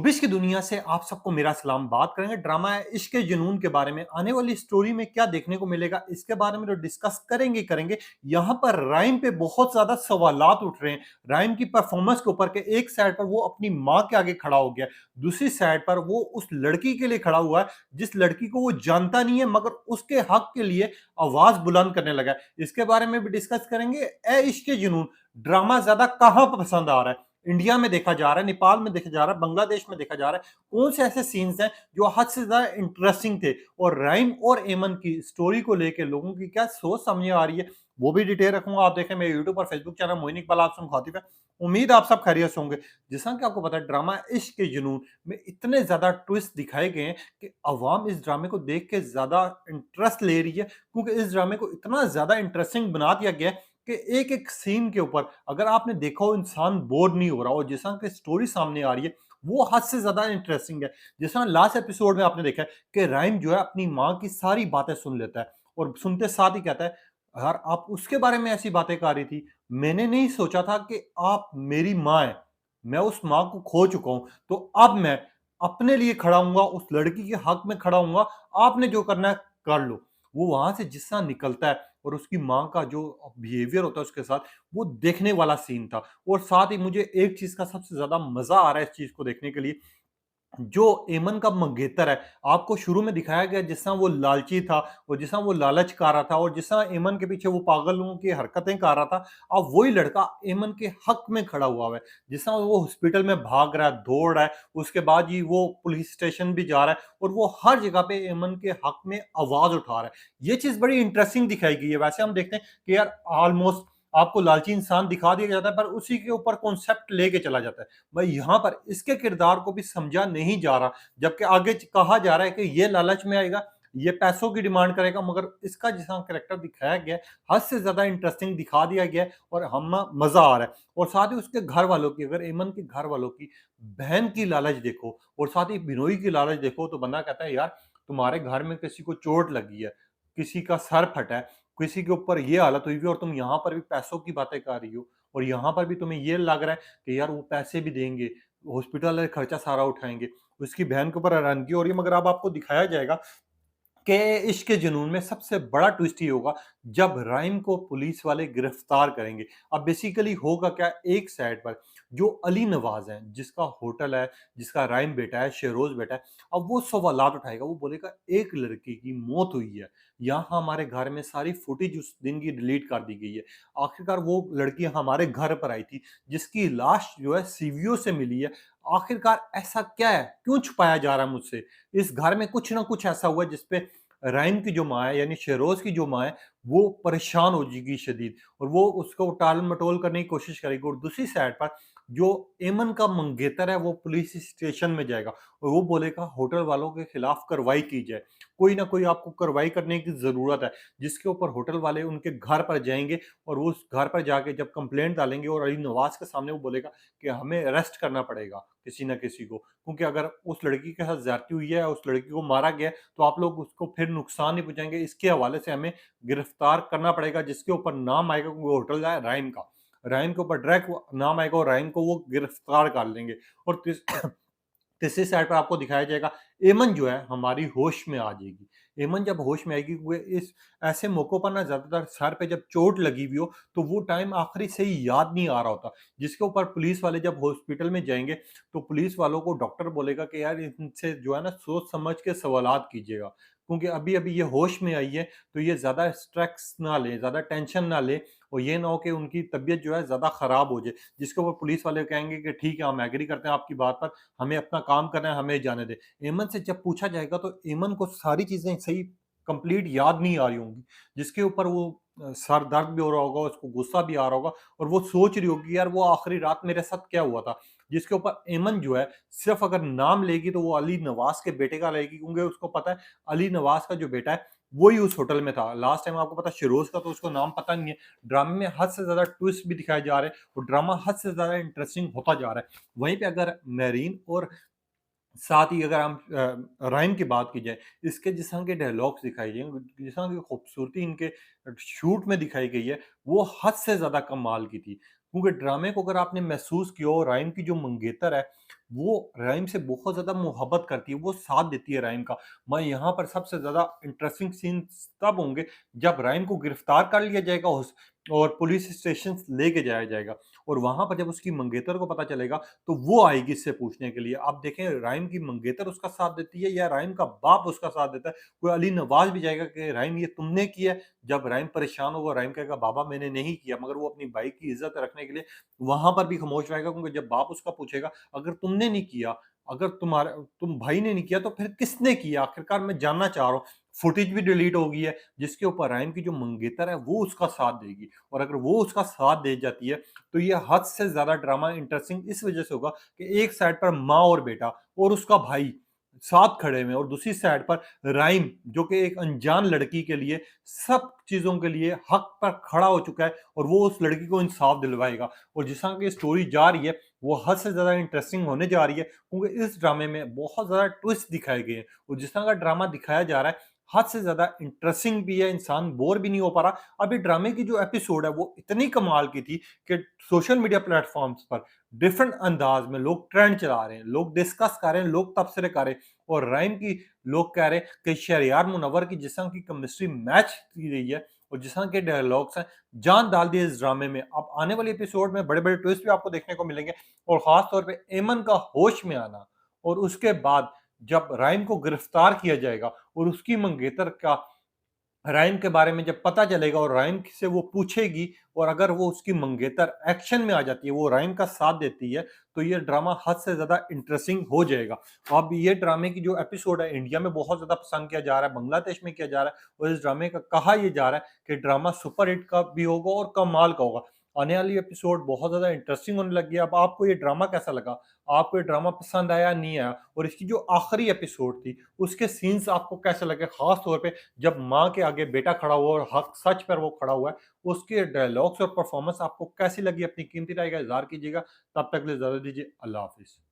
Movies की दुनिया से आप सबको मेरा सलाम। बात करेंगे ड्रामा है इश्क के जुनून के बारे में। आने वाली स्टोरी में क्या देखने को मिलेगा इसके बारे में तो डिस्कस करेंगे ही करेंगे। यहाँ पर राइम पे बहुत ज्यादा सवालात उठ रहे हैं। राइम की परफॉर्मेंस के ऊपर के एक साइड पर वो अपनी माँ के आगे खड़ा हो गया, दूसरी साइड पर वो उस लड़की के लिए खड़ा हुआ है जिस लड़की को वो जानता नहीं है मगर उसके हक के लिए आवाज बुलंद करने लगा है। इसके बारे में भी डिस्कस करेंगे। ए इश्क के जुनून ड्रामा ज्यादा कहाँ पसंद आ रहा है? इंडिया में देखा जा रहा है, नेपाल में देखा जा रहा है, बांग्लादेश में देखा जा रहा है। कौन से ऐसे सीन्स हैं जो हद से ज्यादा इंटरेस्टिंग थे और राइम और एमन की स्टोरी को लेकर लोगों की क्या सोच समझ आ रही है, वो भी डिटेल रखूंगा। आप देखें मेरे यूट्यूब और फेसबुक चैनल मोइन इकबाल आप सुन खातिब है। उम्मीद आप सब खैरियत से होंगे। जैसा कि आपको पता है ड्रामा इश्क के जुनून में इतने ज्यादा ट्विस्ट दिखाए गए हैं कि अवाम इस ड्रामे को देख के ज्यादा इंटरेस्ट ले रही है, क्योंकि इस ड्रामे को इतना ज्यादा इंटरेस्टिंग बना दिया गया है कि एक एक सीन के ऊपर अगर आपने देखा हो इंसान बोर नहीं हो रहा। और जिस तरह की स्टोरी सामने आ रही है वो हद से ज्यादा इंटरेस्टिंग है। जिस तरह लास्ट एपिसोड में आपने देखा है कि राइम जो है अपनी माँ की सारी बातें सुन लेता है और सुनते साथ ही कहता है, यार आप उसके बारे में ऐसी बातें कर रही थी, मैंने नहीं सोचा था कि आप मेरी माँ है, मैं उस माँ को खो चुका हूं, तो अब मैं अपने लिए खड़ा हूंगा, उस लड़की के हक में खड़ा हूंगा, आपने जो करना है कर लो। वो वहां से जिस तरह निकलता है और उसकी माँ का जो बिहेवियर होता है उसके साथ, वो देखने वाला सीन था। और साथ ही मुझे एक चीज का सबसे ज्यादा मजा आ रहा है इस चीज को देखने के लिए, जो एमन का मंगेतर है, आपको शुरू में दिखाया गया जिस तरह वो लालची था और जिस तरह वो लालच कर रहा था और जिस तरह एमन के पीछे वो पागल लोगों की हरकतें कर रहा था। अब वही लड़का एमन के हक में खड़ा हुआ है। जिस तरह वो हॉस्पिटल में भाग रहा है, दौड़ रहा है, उसके बाद ही वो पुलिस स्टेशन भी जा रहा है और वो हर जगह पे एमन के हक में आवाज उठा रहा है। ये चीज बड़ी इंटरेस्टिंग दिखाई गई है। वैसे हम देखते हैं कि यार ऑलमोस्ट आपको लालची इंसान दिखा दिया जाता है पर उसी के ऊपर कॉन्सेप्ट लेके चला जाता है। भाई यहाँ पर इसके किरदार को भी समझा नहीं जा रहा, जबकि आगे कहा जा रहा है कि ये लालच में आएगा, ये पैसों की डिमांड करेगा, मगर इसका जिस कैरेक्टर दिखाया गया है हद से ज्यादा इंटरेस्टिंग दिखा दिया गया है और हम मजा आ रहा है। और साथ ही उसके घर वालों की, अगर एमन के घर वालों की बहन की लालच देखो और साथ ही बिनोई की लालच देखो तो बंदा कहता है, यार तुम्हारे घर में किसी को चोट लगी है, किसी का सर फटा है, किसी के ऊपर ये हालत हुई हुई है और तुम यहाँ पर भी पैसों की बातें कर रही हो और यहाँ पर भी तुम्हें ये लग रहा है कि यार वो पैसे भी देंगे, हॉस्पिटल वाले खर्चा सारा उठाएँगे। उसकी बहन के ऊपर हैरानगी हो रही है, मगर अब आपको दिखाया जाएगा कि इश्क के जुनून में सबसे बड़ा ट्विस्ट ये होगा जब राइम को पुलिस वाले गिरफ्तार करेंगे। अब बेसिकली होगा क्या, एक साइड पर जो अली नवाज है जिसका होटल है, जिसका राइम बेटा है, शेरोज बेटा है, अब वो सवालात उठाएगा। वो बोलेगा एक लड़की की मौत हुई है, यहाँ हमारे घर में सारी फुटेज उस दिन की डिलीट कर दी गई है। आखिरकार वो लड़की हमारे घर पर आई थी जिसकी लाश जो है सीवीओ से मिली है। आखिरकार ऐसा क्या है, क्यों छुपाया जा रहा है मुझसे? इस घर में कुछ ना कुछ ऐसा हुआ है जिसपे राइम की जो माँ है यानी शेरोज़ की जो माँ है, वो परेशान हो जाएगी शदीद और वो उसको टाल-मटोल करने की कोशिश करेगी। और दूसरी साइड पर जो एमन का मंगेतर है वो पुलिस स्टेशन में जाएगा और वो बोलेगा होटल वालों के खिलाफ कार्रवाई की जाए। कोई ना कोई आपको कार्रवाई करने की ज़रूरत है, जिसके ऊपर होटल वाले उनके घर पर जाएँगे और वो उस घर पर जाके जब कंप्लेंट डालेंगे और अली नवाज़ के सामने वो बोलेगा कि हमें अरेस्ट करना पड़ेगा किसी न किसी को, क्योंकि अगर उस लड़की के साथ ज़्यादती हुई है, उस लड़की को मारा गया है, तो आप लोग उसको फिर नुकसान नहीं पहुँचाएँगे। इसके हवाले से हमें गिरफ्तार करना पड़ेगा, जिसके ऊपर नाम आएगा वो होटल है राइम का। राइम के ऊपर डायरेक्ट नाम आएगा और राइम को वो गिरफ्तार कर लेंगे। और तीसरी साइड पर आपको दिखाया जाएगा एमन जो है हमारी होश में आ जाएगी। एमन जब होश में आएगी, वो इस ऐसे मौकों पर ना ज़्यादातर सर पे जब चोट लगी हुई हो तो वो टाइम आखिरी सही याद नहीं आ रहा होता। जिसके ऊपर पुलिस वाले जब हॉस्पिटल में जाएँगे तो पुलिस वालों को डॉक्टर बोलेगा कि यार इनसे जो है ना सोच समझ के सवालात कीजिएगा। क्योंकि अभी-अभी ये होश में आई है, तो ये ज़्यादा स्ट्रेस ना लें, ज़्यादा टेंशन ना लें और ये ना हो कि उनकी तबीयत जो है ज़्यादा ख़राब हो जाए। जिसके ऊपर पुलिस वाले कहेंगे कि ठीक है, हम एग्री करते हैं आपकी बात पर, हमें अपना काम करना है, हमें जाने दें। एमन से जब पूछा जाएगा तो एमन को सारी चीज़ें सही कंप्लीट याद नहीं आ रही होंगी, जिसके ऊपर वो सर दर्द भी हो रहा होगा, उसको गुस्सा भी आ रहा होगा और वो सोच रही होगी, यार वो आखिरी रात मेरे साथ क्या हुआ था? जिसके ऊपर एमन जो है सिर्फ़ अगर नाम लेगी तो वो अली नवाज़ के बेटे का लेगी, क्योंकि उसको पता है अली नवाज़ का जो बेटा है वही उस होटल में था। लास्ट टाइम आपको पता है शिरोज़ का तो उसको नाम पता नहीं है। ड्रामे में हद से ज़्यादा ट्विस्ट भी दिखाए जा रहे हैं और ड्रामा हद से ज़्यादा इंटरेस्टिंग होता जा रहा है। वहीं पे अगर मेरीन और साथ ही अगर हम राइम की बात की जाए, इसके जिस तरह के डायलॉग्स दिखाए गए हैं, जिस तरह की खूबसूरती इनके शूट में दिखाई गई है, वो हद से ज़्यादा कमाल की थी। क्योंकि ड्रामे को अगर आपने महसूस किया हो, राइम की जो मंगेतर है, वो राइम से बहुत ज़्यादा मोहब्बत करती है, वो साथ देती है राइम का। मैं यहाँ पर सबसे ज़्यादा इंटरेस्टिंग सीन्स तब होंगे जब राइम को गिरफ्तार कर लिया जाएगा और पुलिस स्टेशन लेके जाया जाएगा, और वहाँ पर जब उसकी मंगेतर को पता चलेगा तो वो आएगी इससे पूछने के लिए। आप देखें, राइम की मंगेतर उसका साथ देती है या राइम का बाप उसका साथ देता है। कोई अली नवाज़ भी जाएगा कि राइम ये तुमने किया है? जब राइम परेशान होगा, राइम कहेगा बाबा मैंने नहीं किया, मगर वो अपनी भाई की इज़्ज़त रखने के लिए वहाँ पर भी खामोश रहेगा, क्योंकि जब बाप उसका पूछेगा अगर तुमने नहीं किया, अगर तुम भाई ने नहीं किया तो फिर किसने किया? आखिरकार मैं जानना चाह रहा हूँ। फुटेज भी डिलीट हो गई है जिसके ऊपर राइम की जो मंगेतर है वो उसका साथ देगी, और अगर वो उसका साथ दे जाती है तो ये हद से ज़्यादा ड्रामा इंटरेस्टिंग इस वज़ह से होगा कि एक साइड पर माँ और बेटा और उसका भाई साथ खड़े हुए हैं, और दूसरी साइड पर राइम जो कि एक अनजान लड़की के लिए सब चीज़ों के लिए हक पर खड़ा हो चुका है, और वो उस लड़की को इंसाफ दिलवाएगा। और जिस तरह की स्टोरी जा रही है वो हद से ज़्यादा इंटरेस्टिंग होने जा रही है, क्योंकि इस ड्रामे में बहुत ज़्यादा ट्विस्ट दिखाए गए हैं, और जिस तरह का ड्रामा दिखाया जा रहा है हद से ज़्यादा इंटरेस्टिंग भी है, इंसान बोर भी नहीं हो पा रहा। अब ये ड्रामे की जो एपिसोड है वो इतनी कमाल की थी कि सोशल मीडिया प्लेटफ़ॉर्म्स पर डिफरेंट अंदाज में लोग ट्रेंड चला रहे हैं, लोग डिस्कस कर रहे हैं, लोग तबसरे कर रहे हैं, और राइम की लोग कह रहे हैं कि शहरयार मुनव्वर की जिस तरह की केमिस्ट्री मैच की गई है और जिस तरह के डायलॉग्स हैं, जान डाल दी है इस ड्रामे में। अब आने वाले एपिसोड में बड़े-बड़े ट्विस्ट भी आपको देखने को मिलेंगे, और ख़ास तौर पे एमन का होश में आना, और उसके बाद जब राइम को गिरफ्तार किया जाएगा और उसकी मंगेतर का राइम के बारे में जब पता चलेगा और राइम से वो पूछेगी, और अगर वो उसकी मंगेतर एक्शन में आ जाती है, वो राइम का साथ देती है, तो ये ड्रामा हद से ज़्यादा इंटरेस्टिंग हो जाएगा। अब ये ड्रामे की जो एपिसोड है इंडिया में बहुत ज़्यादा पसंद किया जा रहा है, बांग्लादेश में किया जा रहा है, और इस ड्रामे का कहा ये जा रहा है कि ड्रामा सुपर हिट का भी होगा और कमाल का होगा। आने वाली एपिसोड बहुत ज़्यादा इंटरेस्टिंग होने लगी है। अब आपको ये ड्रामा कैसा लगा? आपको ये ड्रामा पसंद आया, नहीं आया? और इसकी जो आखिरी एपिसोड थी, उसके सीन्स आपको कैसे लगे? ख़ास तौर पे जब माँ के आगे बेटा खड़ा हुआ और हक सच पर वो खड़ा हुआ है, उसके डायलॉग्स और परफॉर्मेंस आपको कैसी लगी? अपनी कीमती राय का इज़हार कीजिएगा। तब तक के लिए इजाज़त दीजिए। अल्लाह हाफ़िज़।